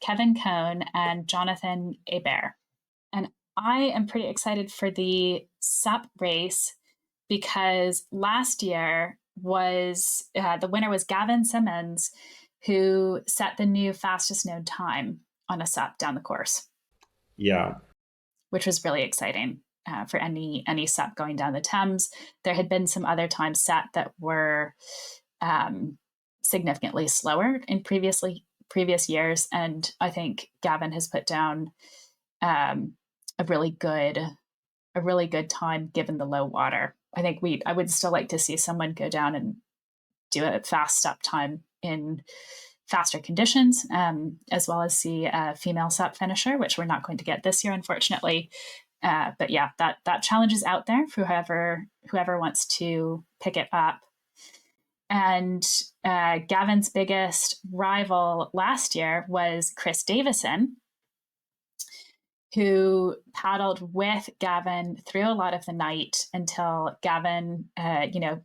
Kevin Cohn, and Jonathan Hebert. And I am pretty excited for the SUP race because last year was the winner was Gavin Simmons, who set the new fastest known time on a SUP down the course. Yeah, which was really exciting for any SUP going down the Thames. There had been some other times set that were significantly slower in previous years, and I think Gavin has put down a really good time given the low water. I think I would still like to see someone go down and do a fast SUP time in faster conditions, as well as see a female SUP finisher, which we're not going to get this year, unfortunately. But yeah, that challenge is out there for whoever wants to pick it up. And Gavin's biggest rival last year was Chris Davison, who paddled with Gavin through a lot of the night until Gavin,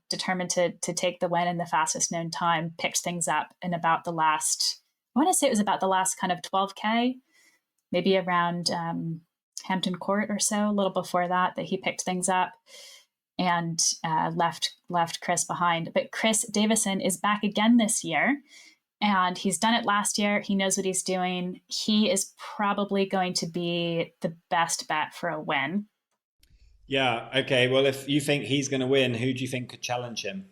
determined to take the win in the fastest known time, picked things up in about the last, I want to say it was about the last kind of 12K, maybe around Hampton Court or so, a little before that he picked things up and left Chris behind. But Chris Davison is back again this year, and he's done it last year. He knows what he's doing. He is probably going to be the best bet for a win. Yeah. Okay. Well, if you think he's going to win, who do you think could challenge him?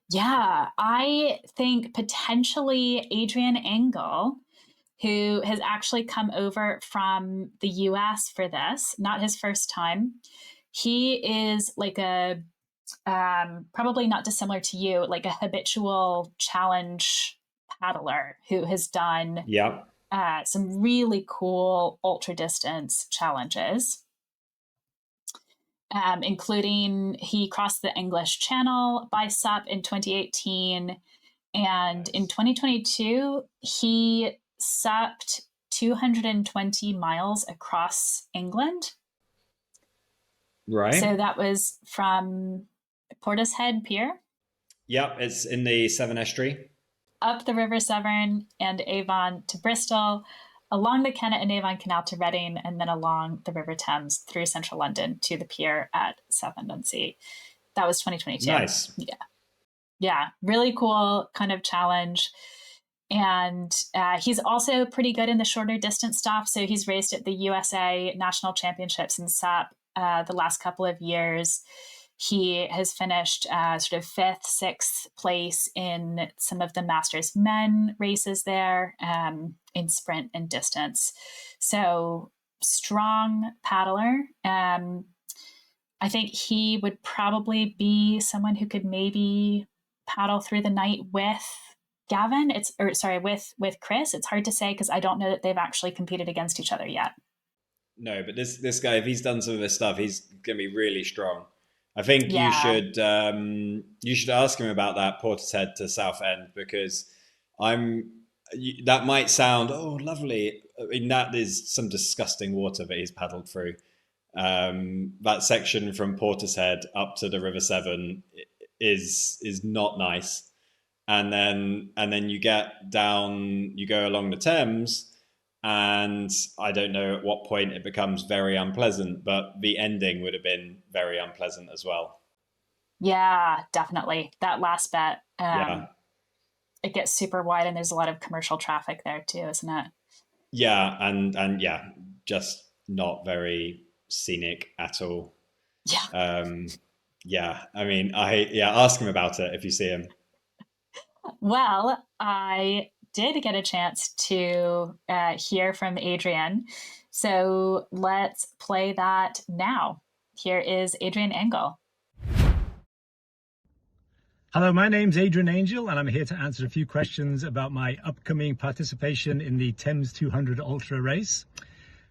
Yeah, I think potentially Adrian Angell, who has actually come over from the US for this, not his first time. He is like a probably not dissimilar to you, like a habitual challenge paddler who has done some really cool ultra distance challenges, including he crossed the English Channel by SUP in 2018. And in 2022, he SUP'd 220 miles across England. Right. So that was from Portishead Pier. Yeah, it's in the Severn Estuary. Up the River Severn and Avon to Bristol, along the Kennet and Avon Canal to Reading, and then along the River Thames through central London to the pier at Southend-on-Sea. That was 2022. Nice. Yeah, really cool kind of challenge. And he's also pretty good in the shorter distance stuff. So he's raced at the USA National Championships in SUP the last couple of years. He has finished sort of 5th, 6th place in some of the Masters men races there in sprint and distance. So strong paddler. I think he would probably be someone who could maybe paddle through the night with Gavin. With Chris. It's hard to say because I don't know that they've actually competed against each other yet. No, but this guy, if he's done some of this stuff, he's going to be really strong. I think you should ask him about that Portishead to Southend, because that might sound lovely. I mean, that is some disgusting water that he's paddled through. That section from Portishead up to the River Severn is not nice, and then you get down, you go along the Thames. And I don't know at what point it becomes very unpleasant, but the ending would have been very unpleasant as well. Yeah, definitely. That last bit, it gets super wide and there's a lot of commercial traffic there too, isn't it? Yeah, and yeah, just not very scenic at all. Yeah. I mean, ask him about it if you see him. Well, I did get a chance to hear from Adrian. So let's play that now. Here is Adrian Angell. Hello, my name's Adrian Angel, and I'm here to answer a few questions about my upcoming participation in the Thames 200 Ultra race.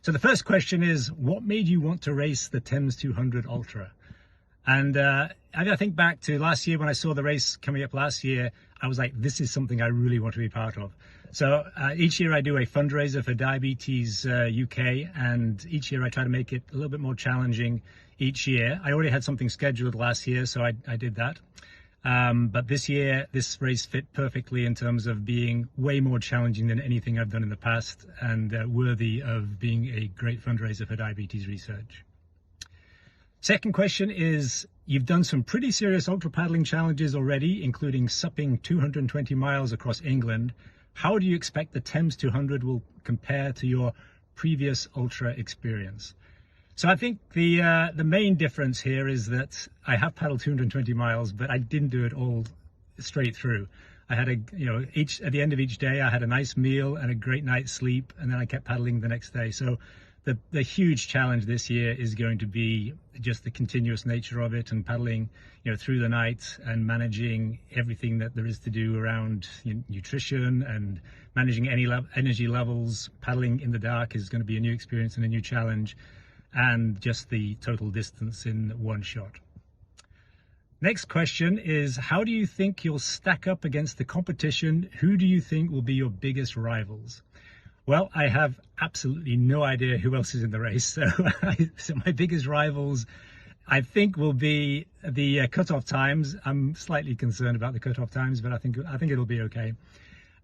So the first question is, what made you want to race the Thames 200 Ultra? And I think back to last year when I saw the race coming up last year, I was like, this is something I really want to be part of. So each year I do a fundraiser for Diabetes UK, and each year I try to make it a little bit more challenging each year. I already had something scheduled last year, so I did that. But this year, this race fit perfectly in terms of being way more challenging than anything I've done in the past, and worthy of being a great fundraiser for diabetes research. Second question is, you've done some pretty serious ultra paddling challenges already, including supping 220 miles across England. How do you expect the Thames 200 will compare to your previous ultra experience? So I think the main difference here is that I have paddled 220 miles, but I didn't do it all straight through. I had at the end of each day, I had a nice meal and a great night's sleep, and then I kept paddling the next day. So the huge challenge this year is going to be just the continuous nature of it, and paddling, through the night, and managing everything that there is to do around nutrition and managing any energy levels. Paddling in the dark is going to be a new experience and a new challenge, and just the total distance in one shot. Next question is, how do you think you'll stack up against the competition? Who do you think will be your biggest rivals? Well, I have absolutely no idea who else is in the race. So, so my biggest rivals, I think, will be the cutoff times. I'm slightly concerned about the cutoff times, but I think it'll be okay.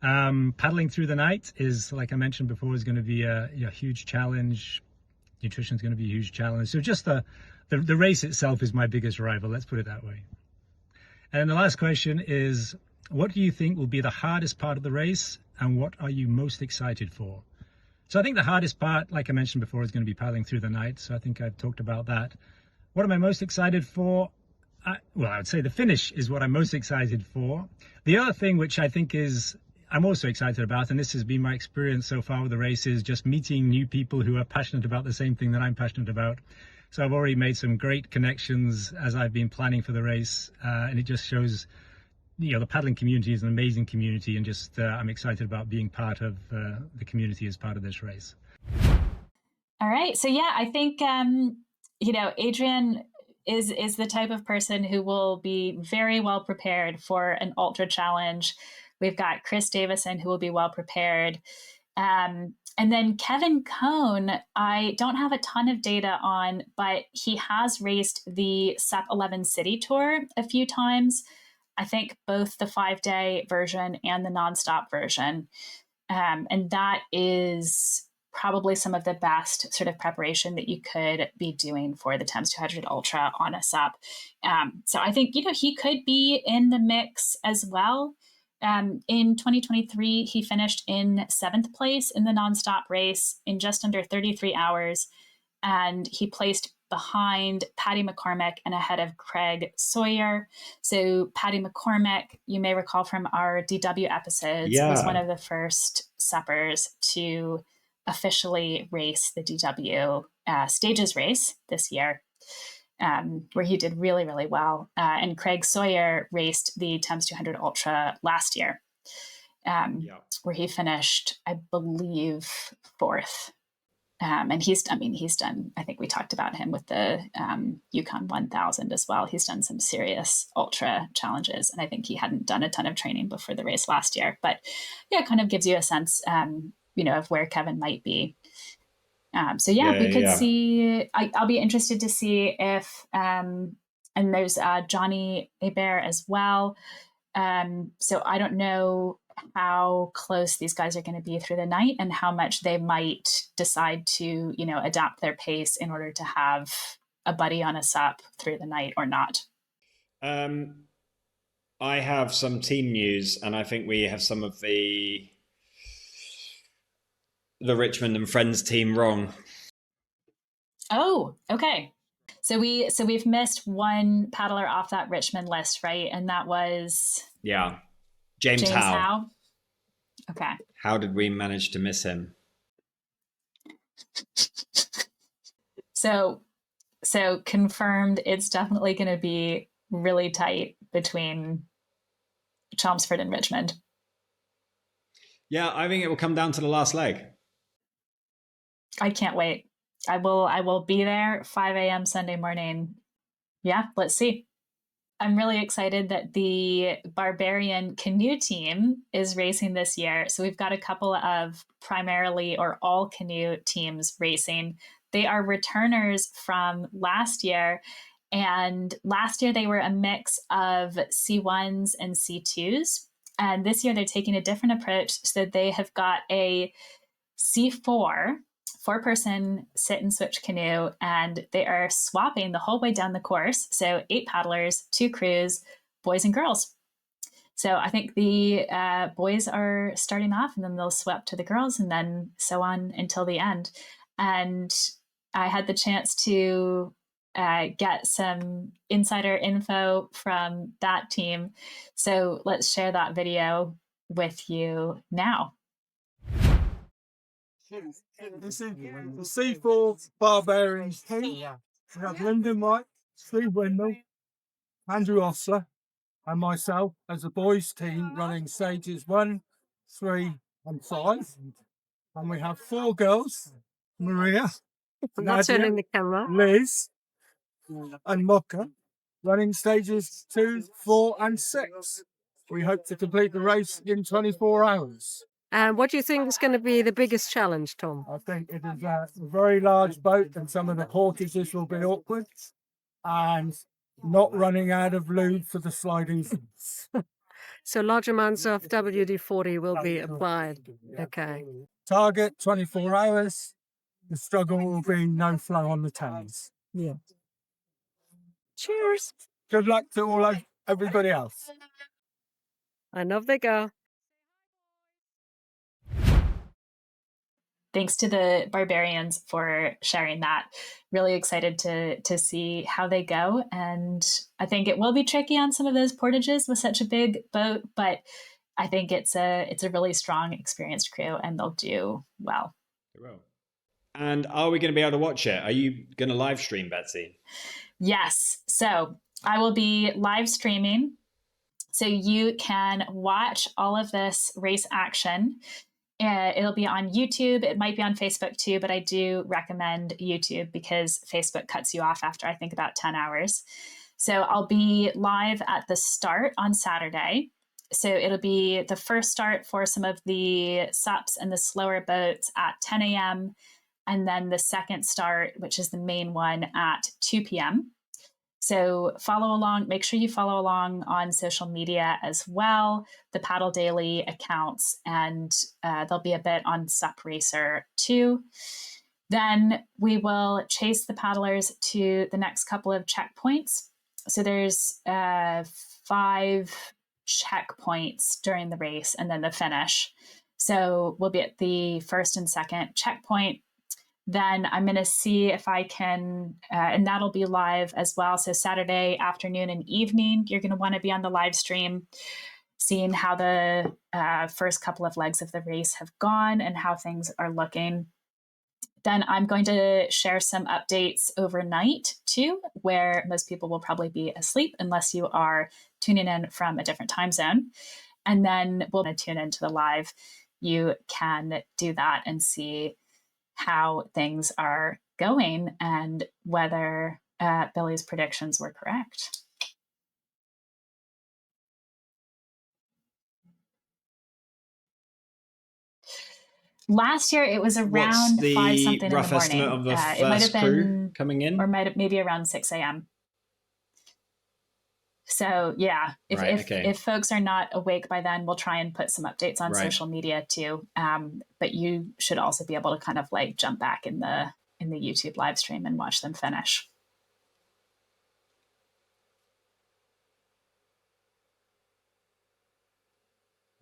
Paddling through the night is, like I mentioned before, is going to be a huge challenge. Nutrition is going to be a huge challenge. So just the race itself is my biggest rival. Let's put it that way. And the last question is, what do you think will be the hardest part of the race, and what are you most excited for? So I think the hardest part, like I mentioned before, is going to be paddling through the night. So I think I've talked about that. What am I most excited for? I would say the finish is what I'm most excited for. The other thing which I think I'm also excited about, and this has been my experience so far with the race, is just meeting new people who are passionate about the same thing that I'm passionate about. So I've already made some great connections as I've been planning for the race, and it just shows, the paddling community is an amazing community, and just I'm excited about being part of the community as part of this race. All right. So yeah, I think, Adrian is the type of person who will be very well prepared for an ultra challenge. We've got Chris Davison, who will be well prepared. And then Kevin Cohn, I don't have a ton of data on, but he has raced the SUP 11 City Tour a few times. I think both the 5-day version and the nonstop version. And that is probably some of the best sort of preparation that you could be doing for the Thames 200 Ultra on a SUP. So I think, he could be in the mix as well. In 2023, he finished in 7th place in the nonstop race in just under 33 hours. And he placed behind Paddy McCormick and ahead of Craig Sawyer. So Paddy McCormick, you may recall from our DW episodes, was one of the first suppers to officially race the DW stages race this year. Where he did really, really well. And Craig Sawyer raced the Thames 200 Ultra last year, where he finished, I believe, 4th. And he's done, I think we talked about him with the Yukon 1000 as well. He's done some serious ultra challenges. And I think he hadn't done a ton of training before the race last year. But yeah, it kind of gives you a sense, of where Kevin might be. We could see, I'll be interested to see if, and there's Johnny Hebert as well. So I don't know how close these guys are going to be through the night and how much they might decide to, adapt their pace in order to have a buddy on a SUP through the night or not. I have some team news, and I think we have some of the Richmond and Friends team wrong. Oh, okay. So we've missed one paddler off that Richmond list, right? And that was James Howe. Okay. How did we manage to miss him? So confirmed, it's definitely going to be really tight between Chelmsford and Richmond. Yeah, I think it will come down to the last leg. I can't wait. I will be there 5 a.m. Sunday morning. Yeah, let's see. I'm really excited that the Barbarian canoe team is racing this year. So we've got a couple of primarily or all canoe teams racing. They are returners from last year. And last year they were a mix of C1s and C2s. And this year they're taking a different approach. So they have got a C4 4-person sit and switch canoe, and they are swapping the whole way down the course. So 8 paddlers, 2 crews, boys and girls. So I think the boys are starting off, and then they'll swap to the girls, and then so on until the end. And I had the chance to get some insider info from that team. So let's share that video with you now. This is the C4 Barbarians team. We have Lyndon White, Steve Windmill, Andrew Osler, and myself as the boys team running stages 1, 3, and 5. And we have 4 girls: Maria, Nadia, the camera, Liz, and Mocha, running stages 2, 4, and 6. We hope to complete the race in 24 hours. And what do you think is going to be the biggest challenge, Tom? I think it is a very large boat, and some of the portages will be awkward, and not running out of lube for the sliding. So large amounts of WD-40 will be applied. Okay. Target 24 hours. The struggle will be no flow on the Thames. Yeah. Cheers. Good luck to everybody else. And off they go. Thanks to the Barbarians for sharing that. Really excited to see how they go. And I think it will be tricky on some of those portages with such a big boat, but I think it's a really strong, experienced crew, and they'll do well. They will. And are we going to be able to watch it? Are you going to live stream, Betsy? Yes. So I will be live streaming. So you can watch all of this race action. It'll be on YouTube. It might be on Facebook too, but I do recommend YouTube because Facebook cuts you off after I think about 10 hours. So I'll be live at the start on Saturday. So it'll be the first start for some of the SUPs and the slower boats at 10 a.m. And then the second start, which is the main one, at 2 p.m. So follow along, make sure you follow along on social media as well, the Paddle Daily accounts, and there'll be a bit on SUP Racer too. Then we will chase the paddlers to the next couple of checkpoints. So there's 5 checkpoints during the race and then the finish. So we'll be at the first and second checkpoint. Then I'm going to see if I can, and that'll be live as well. So Saturday afternoon and evening, you're going to want to be on the live stream, seeing how the first couple of legs of the race have gone and how things are looking. Then I'm going to share some updates overnight too, where most people will probably be asleep unless you are tuning in from a different time zone. And then we'll tune into the live. You can do that and see how things are going and whether Billy's predictions were correct. Last year it was around 5 something in the morning. Rough estimate of the it might have first crew been coming in, or maybe around 6 a.m. So yeah, if folks are not awake by then, we'll try and put some updates on social media too. But you should also be able to kind of like jump back in the YouTube live stream and watch them finish.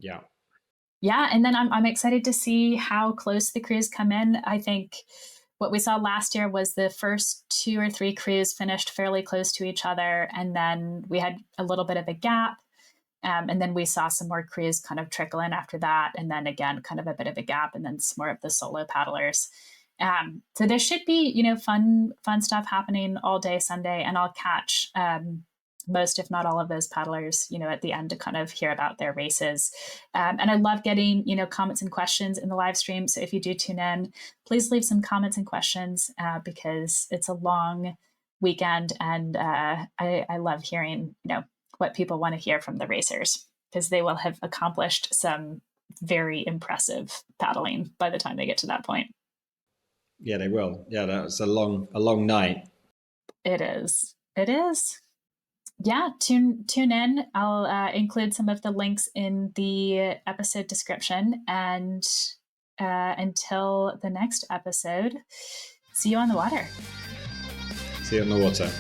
Yeah. Yeah, and then I'm excited to see how close the crews come in. I think what we saw last year was the first 2 or 3 crews finished fairly close to each other, and then we had a little bit of a gap, and then we saw some more crews kind of trickle in after that, and then again kind of a bit of a gap, and then some more of the solo paddlers. So there should be fun stuff happening all day Sunday, and I'll catch most, if not all of those paddlers, at the end to kind of hear about their races. And I love getting, comments and questions in the live stream. So if you do tune in, please leave some comments and questions because it's a long weekend. And I love hearing, what people want to hear from the racers, because they will have accomplished some very impressive paddling by the time they get to that point. Yeah, they will. Yeah, that's a long night. It is. Yeah, tune in. I'll include some of the links in the episode description. And until the next episode, see you on the water. See you on the water.